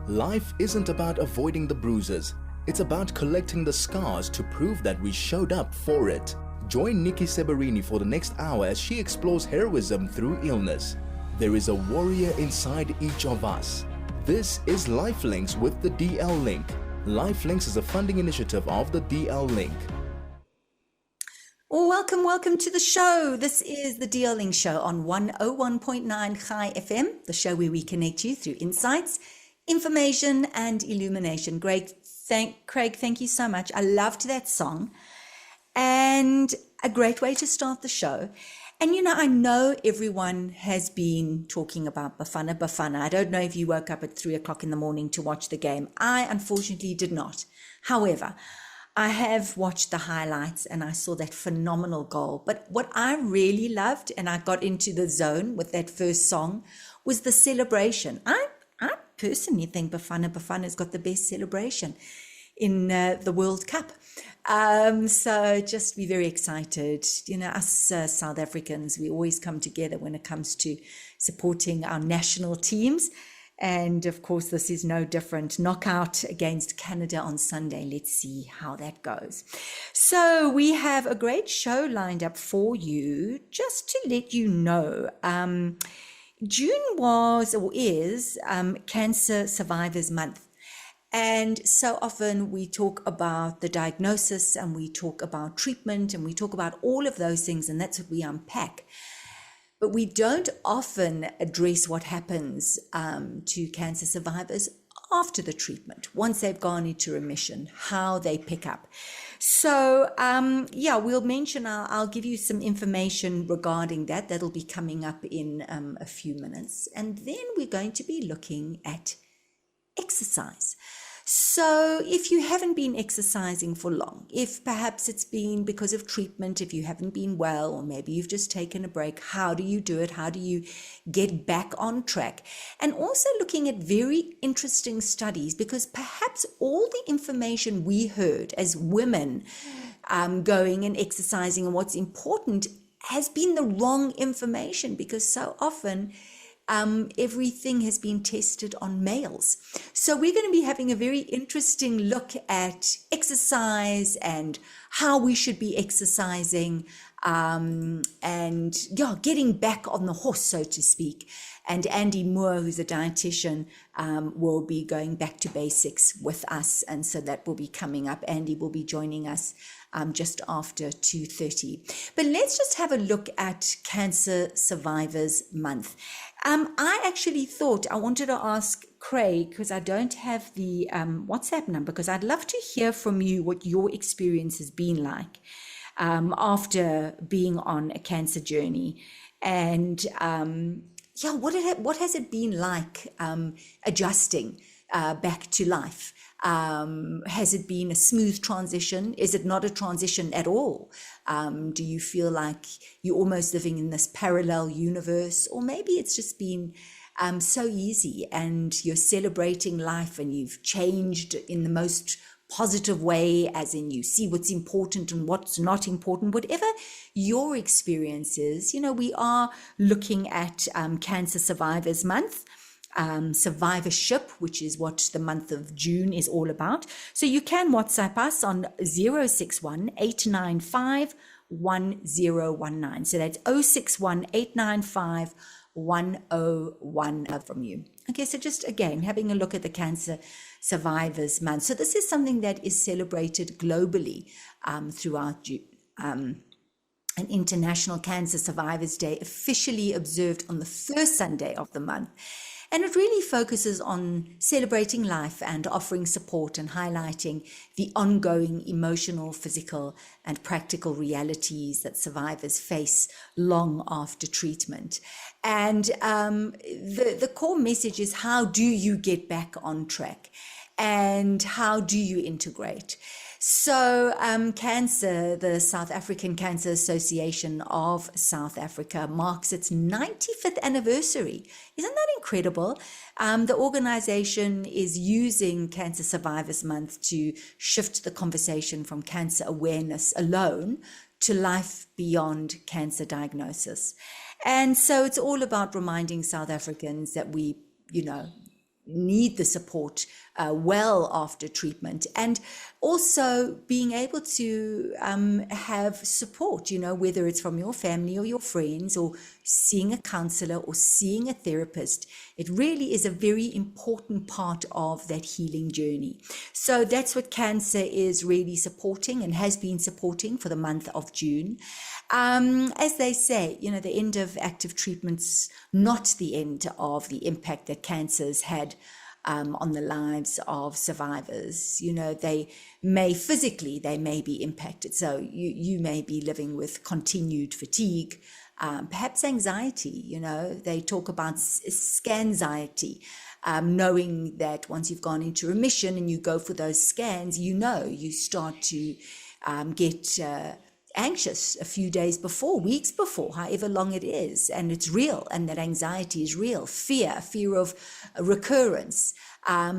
Life isn't about avoiding the bruises. It's about collecting the scars to prove that we showed up for it. Join Nikki Seberini for the next hour as she explores heroism through illness. There is a warrior inside each of us. This is Lifelinks with the DL Link. Lifelinks is a funding initiative of the DL Link. Welcome to the show. This is the DL Link Show on 101.9 Chai FM, the show where we connect you through insights, information, and illumination. Craig, thank you so much. I loved that song, and a great way to start the show. And I know everyone has been talking about Bafana. I don't know if you woke up at 3 o'clock in the morning to watch the game. I unfortunately did not. However, I have watched the highlights and I saw that phenomenal goal. But what I really loved, and I got into the zone with that first song, was the celebration. I personally think Bafana's got the best celebration in the World Cup. So just be very excited. Us South Africans, we always come together when it comes to supporting our national teams. And of course, this is no different. Knockout against Canada on Sunday. Let's see how that goes. So we have a great show lined up for you. Just to let you know, June was or is Cancer Survivors Month. And so often we talk about the diagnosis and we talk about treatment and we talk about all of those things, and that's what we unpack. But we don't often address what happens to cancer survivors after the treatment, once they've gone into remission, how they pick up. So, we'll mention, I'll give you some information regarding that. That'll be coming up in a few minutes. And then we're going to be looking at exercise. So if you haven't been exercising for long, if perhaps it's been because of treatment, if you haven't been well, or maybe you've just taken a break, how do you do it? How do you get back on track? And also looking at very interesting studies, because perhaps all the information we heard as women going and exercising and what's important has been the wrong information, because so often everything has been tested on males. So we're going to be having a very interesting look at exercise and how we should be exercising, getting back on the horse, so to speak. And Andy Moore, who's a dietitian, will be going back to basics with us. And so that will be coming up. Andy will be joining us just after 2:30. But let's just have a look at Cancer Survivors Month. I actually thought I wanted to ask Craig, because I don't have the WhatsApp number, because I'd love to hear from you what your experience has been like after being on a cancer journey. And what has it been like adjusting back to life? Has it been a smooth transition? Is it not a transition at all? Do you feel like you're almost living in this parallel universe? Or maybe it's just been so easy and you're celebrating life and you've changed in the most positive way, as in you see what's important and what's not important. Whatever your experience is, we are looking at Cancer Survivors Month. Survivorship, which is what the month of June is all about. So you can WhatsApp us on 061 895 1019. So that's 061 895 1019 from you. Okay, so just again, having a look at the Cancer Survivors Month. So this is something that is celebrated globally throughout June. An International Cancer Survivors Day, officially observed on the first Sunday of the month. And it really focuses on celebrating life and offering support and highlighting the ongoing emotional, physical, and practical realities that survivors face long after treatment. And the core message is, how do you get back on track? And how do you integrate? So cancer, the South African Cancer Association of South Africa, marks its 95th anniversary. Isn't that incredible? The organization is using Cancer Survivors Month to shift the conversation from cancer awareness alone to life beyond cancer diagnosis. And so it's all about reminding South Africans that we, need the support well after treatment, and also being able to have support, whether it's from your family or your friends, or seeing a counselor or seeing a therapist. It really is a very important part of that healing journey. So that's what cancer is really supporting and has been supporting for the month of June. As they say, the end of active treatment's not the end of the impact that cancer's had on the lives of survivors. They may be impacted. So you may be living with continued fatigue, perhaps anxiety. They talk about scanxiety, knowing that once you've gone into remission and you go for those scans, you start to get anxious a few days before, weeks before, however long it is, and it's real, and that anxiety is real. Fear of recurrence,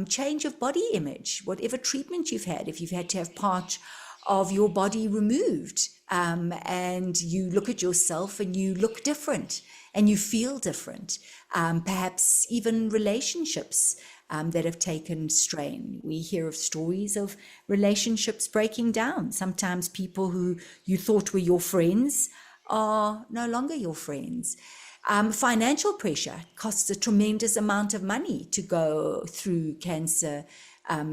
change of body image, whatever treatment you've had, if you've had to have part of your body removed, and you look at yourself and you look different and you feel different, perhaps even relationships that have taken strain. We hear of stories of relationships breaking down. Sometimes people who you thought were your friends are no longer your friends. Financial pressure costs a tremendous amount of money to go through cancer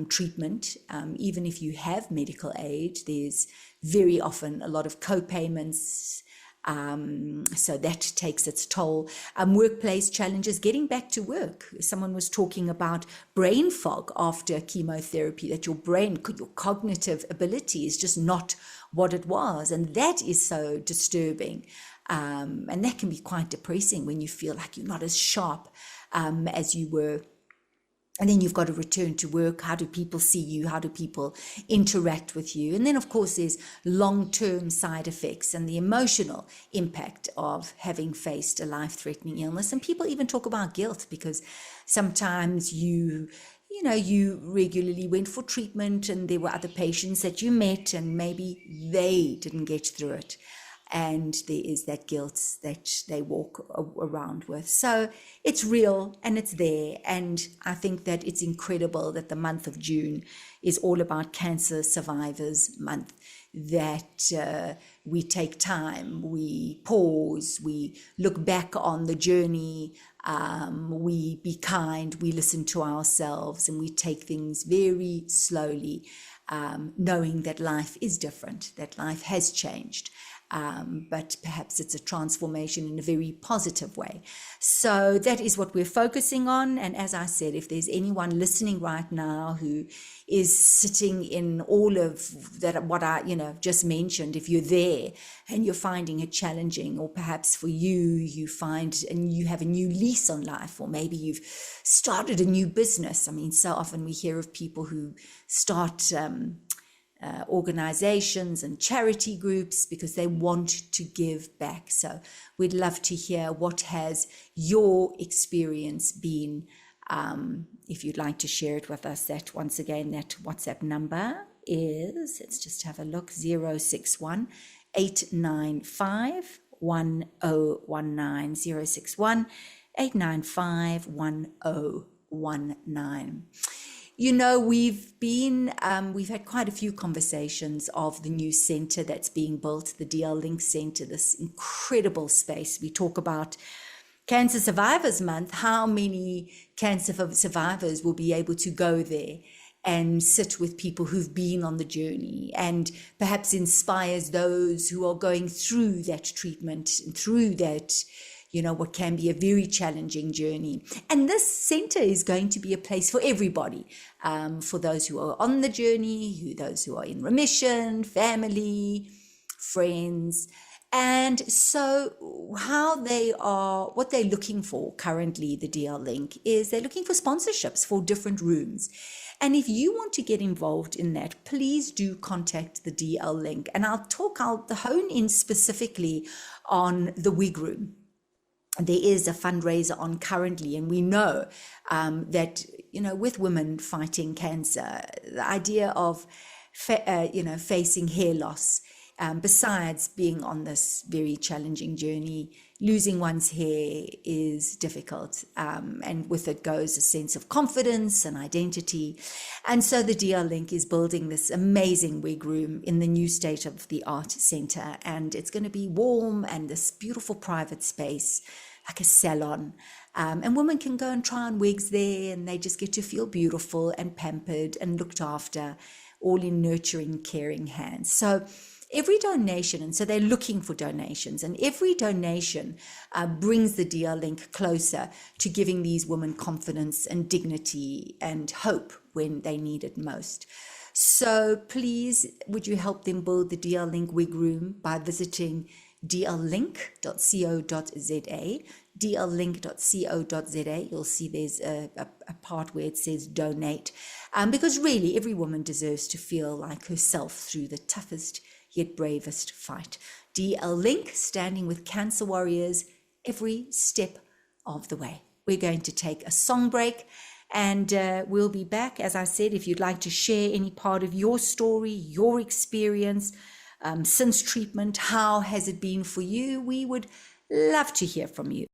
treatment. Even if you have medical aid, there's very often a lot of co-payments. So that takes its toll. Workplace challenges, getting back to work. Someone was talking about brain fog after chemotherapy, that your cognitive ability is just not what it was. And that is so disturbing. And that can be quite depressing when you feel like you're not as sharp as you were. And then you've got to return to work. How do people see you? How do people interact with you? And then, of course, there's long-term side effects and the emotional impact of having faced a life-threatening illness. And people even talk about guilt, because sometimes you regularly went for treatment and there were other patients that you met and maybe they didn't get through it. And there is that guilt that they walk around with. So it's real and it's there. And I think that it's incredible that the month of June is all about Cancer Survivors Month, that we take time, we pause, we look back on the journey, we be kind, we listen to ourselves, and we take things very slowly, knowing that life is different, that life has changed. But perhaps it's a transformation in a very positive way. So that is what we're focusing on. And as I said, if there's anyone listening right now who is sitting in all of that, what I just mentioned, if you're there and you're finding it challenging, or perhaps for you find and you have a new lease on life, or maybe you've started a new business. I mean, so often we hear of people who start organizations and charity groups because they want to give back. So we'd love to hear what has your experience been. If you'd like to share it with us, that once again, that WhatsApp number is, let's just have a look, 061 895 1019, 061 895 1019. We've had quite a few conversations of the new center that's being built, the DL Link Center, this incredible space. We talk about Cancer Survivors Month, how many cancer survivors will be able to go there and sit with people who've been on the journey, and perhaps inspires those who are going through that treatment and through that, what can be a very challenging journey. And this center is going to be a place for everybody, for those who are on the journey, those who are in remission, family, friends. And so what they're looking for currently, the DL Link, is they're looking for sponsorships for different rooms. And if you want to get involved in that, please do contact the DL Link. And I'll hone in specifically on the wig room. There is a fundraiser on currently, and we know that, with women fighting cancer, the idea of, facing hair loss Besides being on this very challenging journey, losing one's hair is difficult, and with it goes a sense of confidence and identity. And so the DL Link is building this amazing wig room in the new state-of-the-art center, and it's going to be warm and this beautiful private space, like a salon. And women can go and try on wigs there, and they just get to feel beautiful and pampered and looked after, all in nurturing, caring hands. So every donation, and so they're looking for donations, and every donation brings the DL Link closer to giving these women confidence and dignity and hope when they need it most. So please, would you help them build the DL Link wig room by visiting dllink.co.za, dllink.co.za. You'll see there's a part where it says donate, because really every woman deserves to feel like herself through the toughest yet bravest fight. DL Link, standing with cancer warriors every step of the way. We're going to take a song break, and we'll be back. As I said, if you'd like to share any part of your story, your experience since treatment, how has it been for you? We would love to hear from you.